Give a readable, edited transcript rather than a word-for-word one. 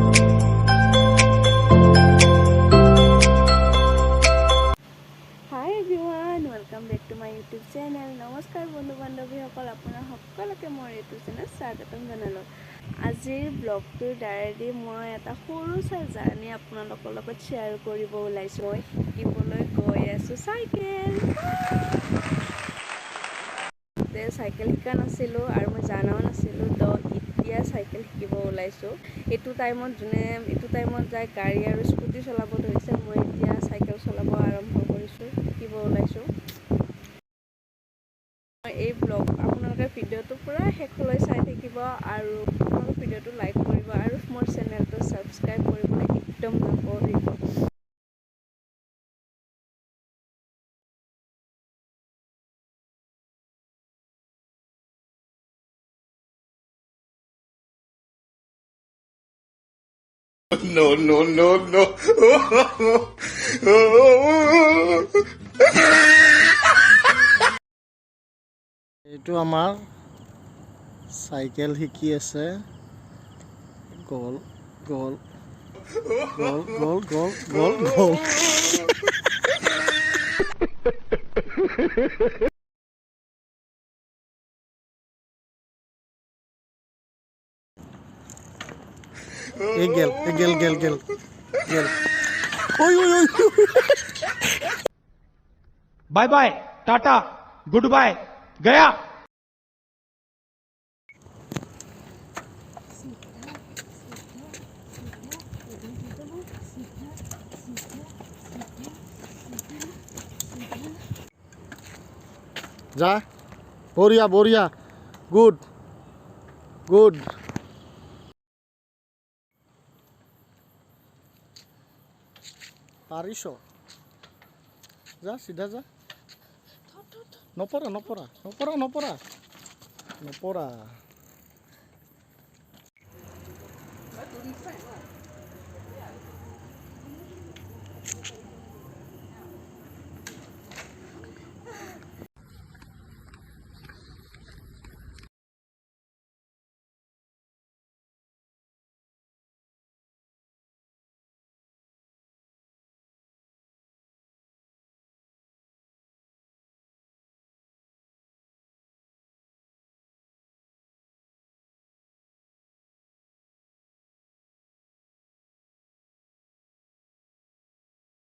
Hi everyone, welcome back to my YouTube channel. নমস্কাৰ বন্ধু বান্ধৱীসকল, আপোনাৰ সকলোকে মোৰ YouTube channel স্বাগতম জনালোঁ। আজিৰ ব্লগটোৰ দ্বাৰা মই এটা সৰু চাই জাৰ্ণি আপোনালোকৰ লগত শ্বেয়াৰ কৰিব ওলাইছোঁ। মই শিকিবলৈ গৈ আছোঁ চাইকেল। চাইকেল শিকা নাছিলোঁ আৰু মই জানাও নাছিলোঁ, তো এতিয়া চাইকেল শিকিব ওলাইছোঁ। এইটো টাইমত যায় গাড়ী আৰু স্কুটি চলাব ধৰিছে, মই এতিয়া চাইকেল চলাব আৰম্ভ কৰিছোঁ, শিকিব ওলাইছোঁ। এই ব্লগ আপোনালোকে ভিডিঅ'টো পুৰা শেষলৈ চাই থাকিব আৰু আপোনালোকে ভিডিঅ'টো লাইক কৰিব আৰু মোৰ চেনেলটো ছাবস্ক্ৰাইব কৰিবলৈ একদম নকৰিব। No, no, no, no. এইটো আমাৰ চাইকেল শিকি আছে। গল গল গল গল গল গল গল। গেল ওই ওই ওই। Bye bye tata goodbye गया। যা বঢ়িয়া বঢ়িয়া, গুড গুড। পাৰিছ, যা চিধা যা, নপৰা নপৰা নপৰা নপৰা নপৰা।